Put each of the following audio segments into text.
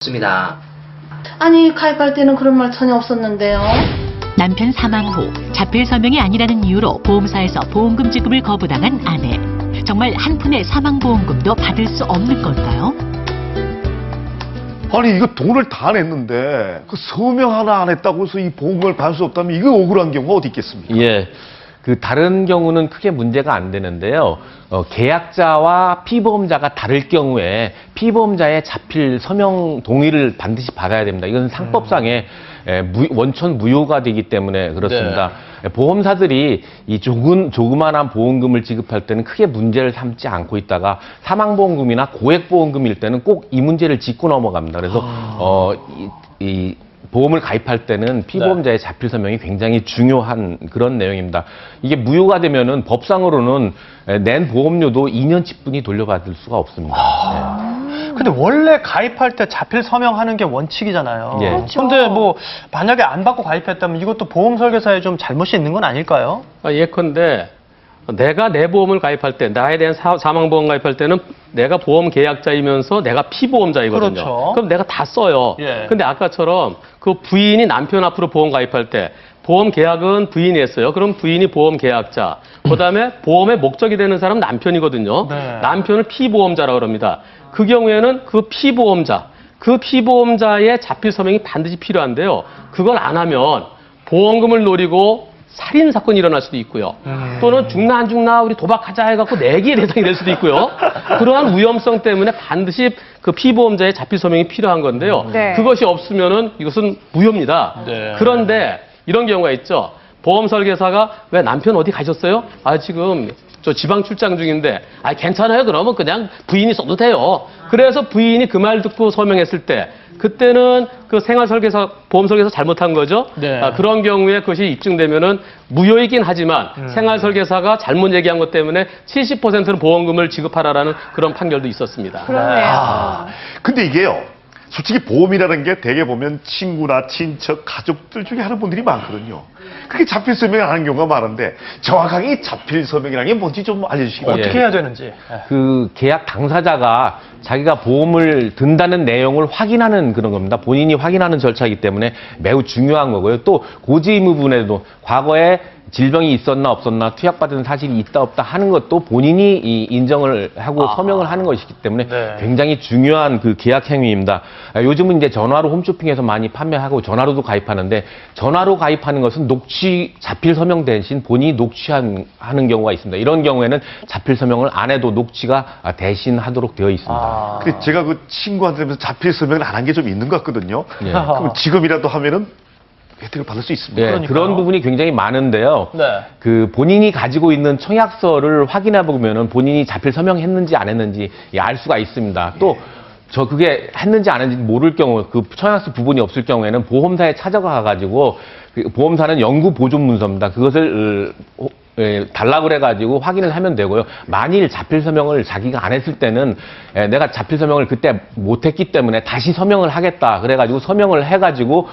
있습니다. 아니, 가입할 때는 그런 말 전혀 없었는데요. 남편 사망 후 자필 서명이 아니라는 이유로 보험사에서 보험금 지급을 거부당한 아내. 정말 한 푼의 사망보험금도 받을 수 없는 걸까요? 아니 이거 돈을 다 냈는데 그 서명 하나 안 했다고 해서 이 보험금을 받을 수 없다면 이거 억울한 경우가 어디 있겠습니까? 예. 그 다른 경우는 크게 문제가 안 되는데요. 계약자와 피보험자가 다를 경우에 피보험자의 자필 서명 동의를 반드시 받아야 됩니다. 이건 상법상의 원천 무효가 되기 때문에 그렇습니다. 네. 보험사들이 이 조그만한 보험금을 지급할 때는 크게 문제를 삼지 않고 있다가 사망보험금이나 고액보험금일 때는 꼭 이 문제를 짚고 넘어갑니다. 그래서 이 보험을 가입할 때는 피보험자의 자필 서명이 굉장히 중요한 그런 내용입니다. 이게 무효가 되면은 법상으로는 낸 보험료도 2년치뿐이 돌려받을 수가 없습니다. 근데 원래 가입할 때 자필 서명하는 게 원칙이잖아요. 예. 그렇죠. 근데 뭐 만약에 안 받고 가입했다면 이것도 보험 설계사에 좀 잘못이 있는 건 아닐까요? 예컨대 내가 내 보험을 가입할 때, 나에 대한 사망보험 가입할 때는 내가 보험 계약자이면서 내가 피보험자이거든요. 그렇죠. 그럼 내가 다 써요. 예. 근데 아까처럼 그 부인이 남편 앞으로 보험 가입할 때 보험 계약은 부인이 했어요. 그럼 부인이 보험 계약자. 그다음에 보험의 목적이 되는 사람은 남편이거든요. 네. 남편을 피보험자라고 합니다. 그 경우에는 그 피보험자의 자필 서명이 반드시 필요한데요. 그걸 안 하면 보험금을 노리고 살인 사건이 일어날 수도 있고요. 또는 죽나 안 죽나 우리 도박하자 해갖고 내기의 대상이 될 수도 있고요. 그러한 위험성 때문에 반드시 그 피보험자의 자필 서명이 필요한 건데요. 네. 그것이 없으면은 이것은 무효입니다. 네. 그런데 이런 경우가 있죠. 보험 설계사가 왜 남편 어디 가셨어요? 아 지금 저 지방 출장 중인데 아 괜찮아요. 그러면 그냥 부인이 써도 돼요. 그래서 부인이 그 말 듣고 서명했을 때 그때는 그 생활 설계사 보험 설계사 잘못한 거죠. 네. 그런 경우에 그것이 입증되면은 무효이긴 하지만 생활 설계사가 잘못 얘기한 것 때문에 70%는 보험금을 지급하라라는 그런 판결도 있었습니다. 그러네요. 근데 이게요. 솔직히 보험이라는 게 대개 보면 친구나 친척, 가족들 중에 하는 분들이 많거든요. 그게 자필 서명을 하는 경우가 많은데 정확하게 이 자필 서명이라는 게 뭔지 좀 알려주시기 바랍니다. 어떻게 해야 되는지. 그 계약 당사자가 자기가 보험을 든다는 내용을 확인하는 그런 겁니다. 본인이 확인하는 절차이기 때문에 매우 중요한 거고요. 또 고지 의무 부분에도 과거에 질병이 있었나 없었나 투약받은 사실이 있다 없다 하는 것도 본인이 인정을 하고 서명을 하는 것이기 때문에 네. 굉장히 중요한 그 계약 행위입니다. 요즘은 이제 전화로 홈쇼핑에서 많이 판매하고 전화로도 가입하는데 전화로 가입하는 것은 녹취 자필 서명 대신 본인이 녹취하는 경우가 있습니다. 이런 경우에는 자필 서명을 안 해도 녹취가 대신 하도록 되어 있습니다. 근데 제가 그 친구한테 자필 서명을 안 한 게 좀 있는 것 같거든요. 예. 그럼 지금이라도 하면은 혜택을 받을 수 있습니다. 예, 그러니까요. 그런 부분이 굉장히 많은데요. 네. 그 본인이 가지고 있는 청약서를 확인해 보면은 본인이 자필 서명했는지 안 했는지 알 수가 있습니다. 또 저 그게 했는지 안 했는지 모를 경우 그 청약서 부분이 없을 경우에는 보험사에 찾아가 가지고 보험사는 영구 보존 문서입니다. 그것을 달라고 그래가지고 확인을 하면 되고요. 만일 자필 서명을 자기가 안 했을 때는 내가 자필 서명을 그때 못했기 때문에 다시 서명을 하겠다 그래가지고 서명을 해가지고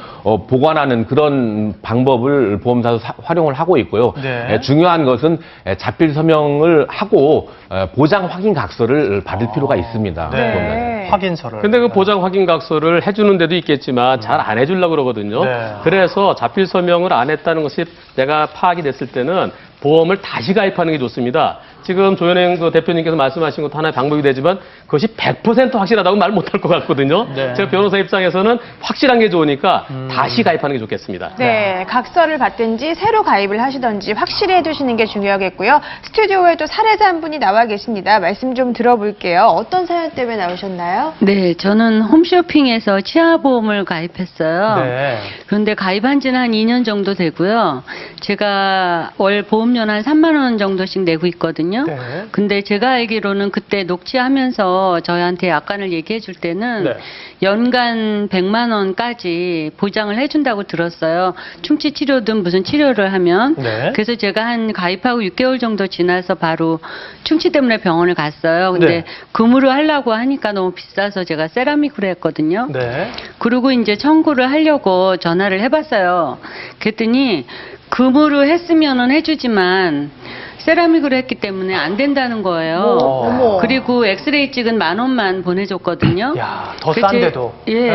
보관하는 그런 방법을 보험사도 활용을 하고 있고요. 네. 중요한 것은 자필 서명을 하고 보장 확인 각서를 받을 필요가 있습니다. 네. 확인서를. 근데 그 보장 확인 각서를 해주는 데도 있겠지만 잘 안 해주려고 그러거든요. 네. 그래서 자필 서명을 안 했다는 것이 내가 파악이 됐을 때는 보험을 다시 가입하는 게 좋습니다. 지금 조현행 그 대표님께서 말씀하신 것도 하나의 방법이 되지만 그것이 100% 확실하다고 말 못할 것 같거든요. 네. 제가 변호사 입장에서는 확실한 게 좋으니까 다시 가입하는 게 좋겠습니다. 네, 각서를 받든지 새로 가입을 하시든지 확실히 해두시는 게 중요하겠고요. 스튜디오에 또 사례자 한 분이 나와 계십니다. 말씀 좀 들어볼게요. 어떤 사연 때문에 나오셨나요? 네, 저는 홈쇼핑에서 치아보험을 가입했어요. 네. 그런데 가입한 지는 한 2년 정도 되고요. 제가 월 보험료는 한 3만 원 정도씩 내고 있거든요. 네. 근데 제가 알기로는 그때 녹취하면서 저희한테 약관을 얘기해 줄 때는 네. 연간 100만 원까지 보장을 해준다고 들었어요. 충치 치료든 무슨 치료를 하면. 네. 그래서 제가 한 가입하고 6개월 정도 지나서 바로 충치 때문에 병원을 갔어요. 근데 네. 금으로 하려고 하니까 너무 비싸서 제가 세라믹으로 했거든요. 네. 그리고 이제 청구를 하려고 전화를 해봤어요. 그랬더니 금으로 했으면은 해주지만 세라믹으로 했기 때문에 안 된다는 거예요. 어머. 그리고 엑스레이 찍은 10,000원만 보내줬거든요. 야, 더 그래서 싼데도. 예.